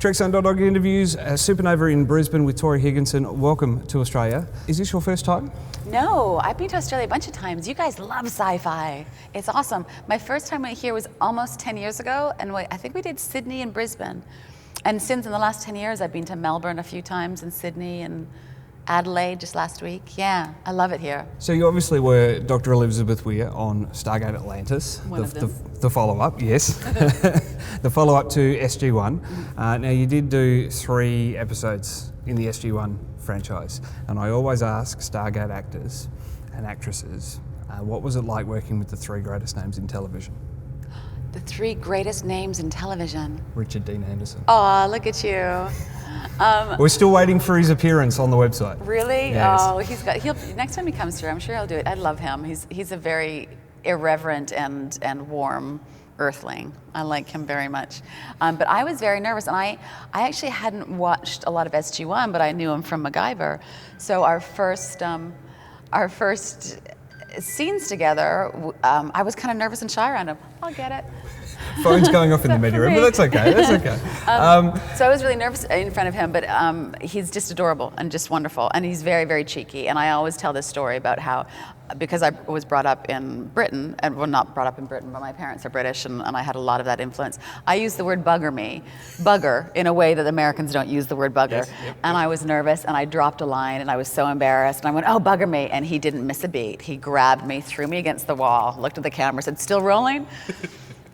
Trek.dog interviews, Supanova in Brisbane with Torri Higginson. Welcome to Australia. Is this your first time? No, I've been to Australia a bunch of times. You guys love sci-fi. It's awesome. My first time here was almost 10 years ago, and I think we did Sydney and Brisbane. And since in the last 10 years, I've been to Melbourne a few times, and Sydney and Adelaide just last week. Yeah, I love it here. So you obviously were Dr. Elizabeth Weir on Stargate Atlantis. The follow-up, yes. The follow-up to SG-1. Now you did do 3 episodes in the SG-1 franchise, and I always ask Stargate actors and actresses, what was it like working with the 3 greatest names in television? The 3 greatest names in television. Richard Dean Anderson. Oh, look at you. We're still waiting for his appearance on the website. Really? Yes. Oh, he'll next time he comes here, I'm sure he'll do it. I love him. He's a very irreverent and warm earthling. I like him very much. But I was very nervous, and I actually hadn't watched a lot of SG-1, but I knew him from MacGyver. So our first scenes together, I was kind of nervous and shy around him. I'll get it. Phone's going off in the media room, but that's okay. That's okay. So I was really nervous in front of him, but he's just adorable and just wonderful, and he's very, very cheeky. And I always tell this story about how, because I was brought up in Britain, and well, not brought up in Britain, but my parents are British, and I had a lot of that influence. I used the word bugger, in a way that Americans don't use the word bugger. Yes, yep. And I was nervous, and I dropped a line, and I was so embarrassed, and I went, "Oh, bugger me," and he didn't miss a beat. He grabbed me, threw me against the wall, looked at the camera, said, "Still rolling?"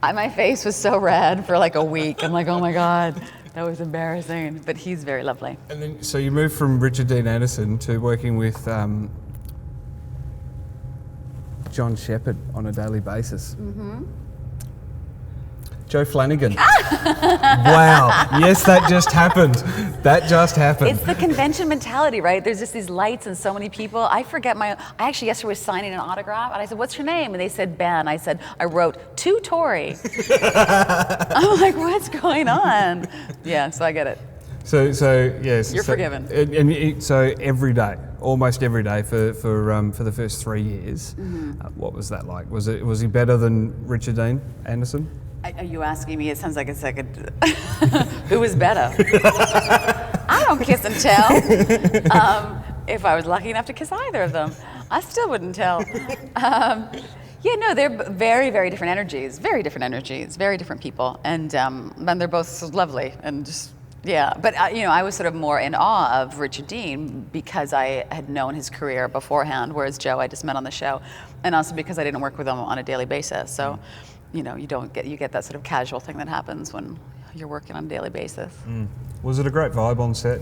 My face was so red for like a week. I'm like, oh my God, that was embarrassing. But he's very lovely. And then, so you moved from Richard Dean Anderson to working with John Shepherd on a daily basis. Mm-hmm. Joe Flannigan. Wow. Yes, that just happened. That just happened. It's the convention mentality, right? There's just these lights and so many people. I actually yesterday was signing an autograph, and I said, "What's your name?" And they said, "Ben." I said, "I wrote to Torri." I'm like, what's going on? Yeah, so I get it. So yes. You're forgiven. So every day, almost every day for the first 3 years, what was that like? Was he better than Richard Dean Anderson? Are you asking me? It sounds like a second. Who was better? I don't kiss and tell. If I was lucky enough to kiss either of them, I still wouldn't tell. Yeah, no, they're very, very different energies, very different people, and they're both lovely and just. Yeah, but I was sort of more in awe of Richard Dean because I had known his career beforehand, whereas Joe I just met on the show, and also because I didn't work with him on a daily basis. So, you get that sort of casual thing that happens when you're working on a daily basis. Was it a great vibe on set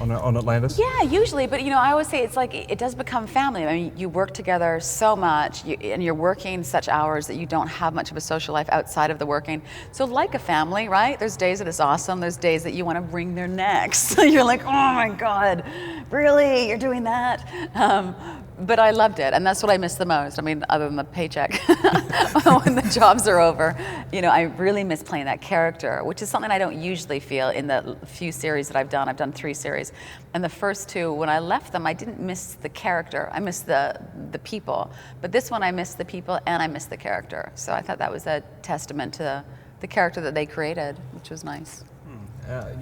on Atlantis? Yeah, usually, but I always say it's like it does become family. I mean, you work together so much, and you're working such hours that you don't have much of a social life outside of the working. So like a family, right? There's days that it's awesome. There's days that you want to wring their necks. You're like, oh my God, really? You're doing that? But I loved it, and that's what I miss the most. I mean, other than the paycheck, when the jobs are over, I really miss playing that character, which is something I don't usually feel in the few series that I've done. I've done 3 series, and the first 2, when I left them, I didn't miss the character. I missed the people, but this one I missed the people and I missed the character. So I thought that was a testament to the character that they created, which was nice.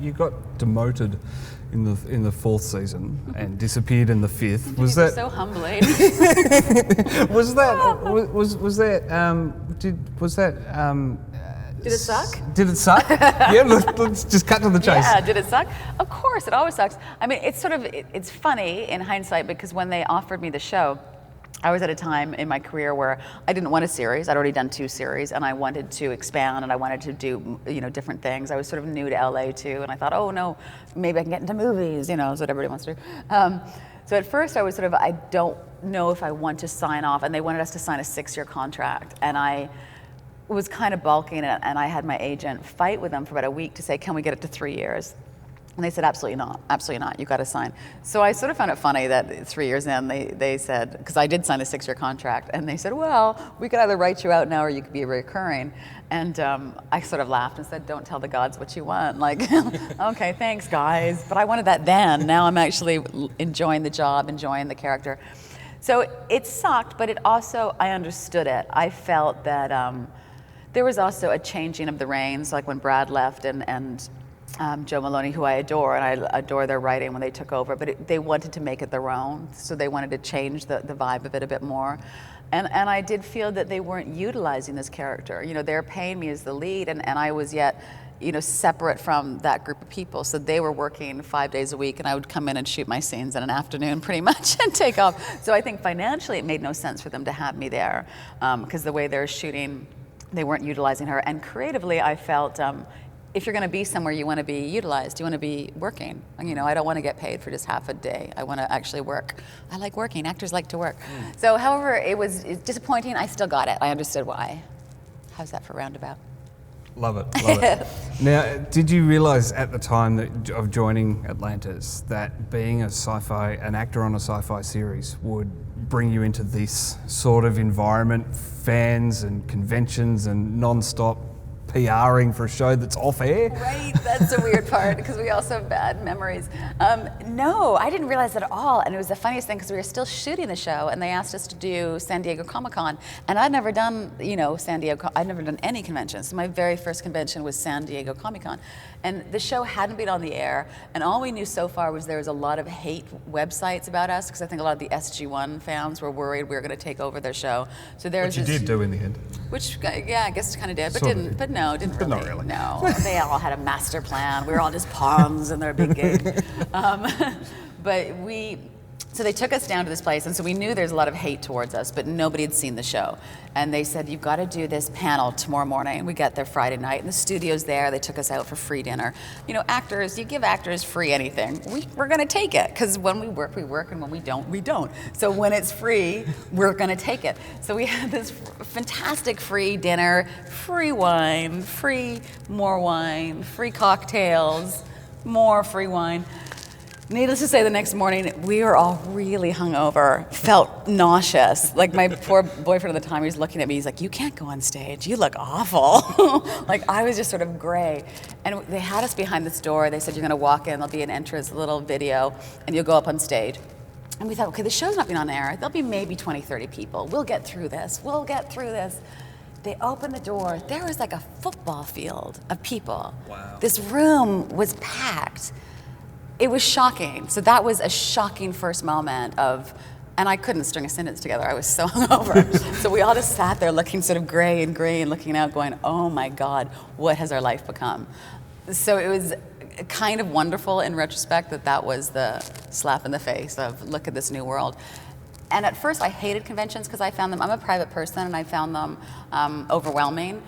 You got demoted in the 4th season and disappeared in the 5th. Was that so humbling? Did it suck? Did it suck? Yeah, let's just cut to the chase. Yeah, did it suck? Of course, it always sucks. I mean, it's funny in hindsight because when they offered me the show, I was at a time in my career where I didn't want a series. I'd already done 2 series, and I wanted to expand, and I wanted to do different things. I was sort of new to LA too, and I thought, oh no, maybe I can get into movies. Is what everybody wants to do. So at first, I was sort of, I don't know if I want to sign off, and they wanted us to sign a 6-year contract, and I was kind of balking, and I had my agent fight with them for about a week to say, can we get it to 3 years? And they said, absolutely not, you got to sign. So I sort of found it funny that 3 years in, they said, because I did sign a 6-year contract, and they said, well, we could either write you out now or you could be recurring. And I sort of laughed and said, don't tell the gods what you want. Like, okay, thanks, guys. But I wanted that then. Now I'm actually enjoying the job, enjoying the character. So it sucked, but it also, I understood it. I felt that there was also a changing of the reins, like when Brad left and Joe Maloney, who I adore, and I adore their writing when they took over, but they wanted to make it their own, so they wanted to change the vibe of it a bit more. And I did feel that they weren't utilizing this character. You know, they're paying me as the lead, and I was yet, you know, separate from that group of people. So they were working 5 days a week, and I would come in and shoot my scenes in an afternoon pretty much and take off. So I think financially it made no sense for them to have me there, because the way they're shooting, they weren't utilizing her. And creatively, I felt, if you're going to be somewhere, you want to be utilized. You want to be working. You know, I don't want to get paid for just half a day. I want to actually work. I like working. Actors like to work. So, however, it's disappointing. I still got it. I understood why. How's that for roundabout? Love it, love it. Now, did you realize at the time of joining Atlantis that being an actor on a sci-fi series would bring you into this sort of environment, fans and conventions and non-stop PRing for a show that's off air? Right, that's the weird part, because we also have bad memories. No, I didn't realize that at all, and it was the funniest thing, because we were still shooting the show, and they asked us to do San Diego Comic-Con, and I'd never done, you know, I'd never done any conventions. So my very first convention was San Diego Comic-Con, and the show hadn't been on the air, and all we knew so far was there was a lot of hate websites about us, because I think a lot of the SG1 fans were worried we were going to take over their show. So there's Which you did do in the end. Which, yeah, I guess kind of did, but didn't. But no, didn't really. Not really. No, they all had a master plan. We were all just pawns in their big game. So they took us down to this place, and so we knew there's a lot of hate towards us, but nobody had seen the show. And they said, you've got to do this panel tomorrow morning. We got there Friday night, and the studio's there. They took us out for free dinner. You know, actors, you give actors free anything. We're going to take it, because when we work, and when we don't, we don't. So when it's free, we're going to take it. So we had this fantastic free dinner, free wine, more free cocktails, more free wine. Needless to say, the next morning, we were all really hungover, felt nauseous. Like, my poor boyfriend at the time, he was looking at me, he's like, you can't go on stage, you look awful. Like, I was just sort of gray. And they had us behind this door. They said, you're gonna walk in, there'll be an entrance, a little video, and you'll go up on stage. And we thought, okay, the show's not being on air. There'll be maybe 20, 30 people. We'll get through this. They opened the door. There was like a football field of people. Wow. This room was packed. It was shocking. So that was a shocking first moment of, and I couldn't string a sentence together. I was so hungover. So we all just sat there looking sort of gray and looking out going, oh my God, what has our life become? So it was kind of wonderful in retrospect that was the slap in the face of, look at this new world. And at first I hated conventions because I found them, I'm a private person, and I found them overwhelming.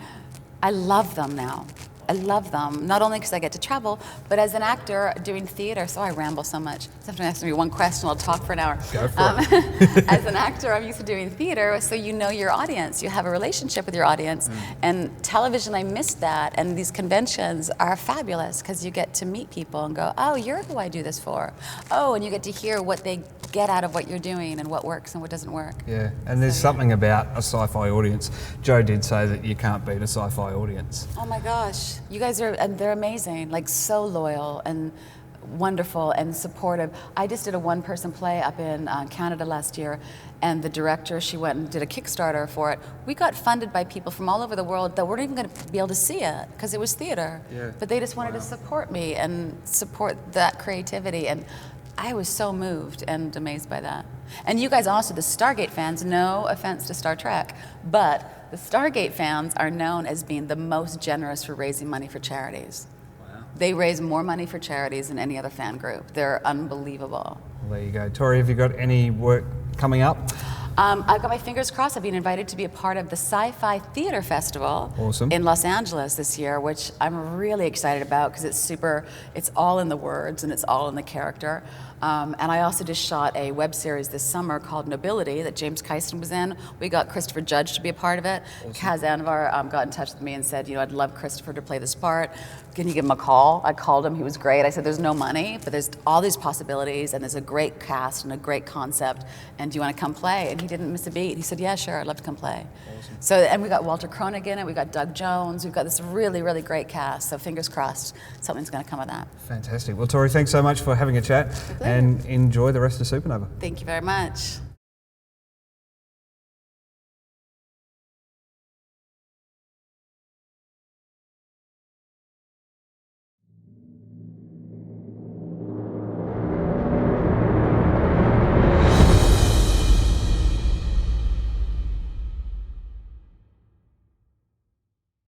I love them now. I love them, not only because I get to travel, but as an actor doing theater, so I ramble so much. Sometimes ask me one question, I'll talk for an hour. Go for it. As an actor, I'm used to doing theater, so you know your audience, you have a relationship with your audience. And television, I missed that, and these conventions are fabulous because you get to meet people and go, oh, you're who I do this for. Oh, and you get to hear what they get out of what you're doing and what works and what doesn't work. Yeah, and there's something about a sci-fi audience. Joe did say that you can't beat a sci-fi audience. Oh my gosh, you guys they're amazing, like so loyal and wonderful and supportive. I just did a one-person play up in Canada last year, and the director, she went and did a Kickstarter for it. We got funded by people from all over the world that weren't even going to be able to see it because it was theater. Yeah. But they just wanted to support me and support that creativity, and I was so moved and amazed by that. And you guys also, the Stargate fans, no offense to Star Trek, but the Stargate fans are known as being the most generous for raising money for charities. Wow. They raise more money for charities than any other fan group. They're unbelievable. Well, there you go. Torri, have you got any work coming up? I've got my fingers crossed. I've been invited to be a part of the Sci-Fi Theater Festival in Los Angeles this year, which I'm really excited about because it's all in the words and it's all in the character. And I also just shot a web series this summer called Nobility that James Kyson was in. We got Christopher Judge to be a part of it. Awesome. Kaz Anvar got in touch with me and said, I'd love Christopher to play this part. Can you give him a call? I called him, he was great. I said, there's no money, but there's all these possibilities and there's a great cast and a great concept, and do you want to come play? And he didn't miss a beat. He said, yeah, sure, I'd love to come play. Awesome. So, and we got Walter Koenig in it, we got Doug Jones, we've got this really, really great cast, so fingers crossed something's going to come of that. Fantastic. Well, Torri, thanks so much for having a chat, and enjoy the rest of Supanova. Thank you very much.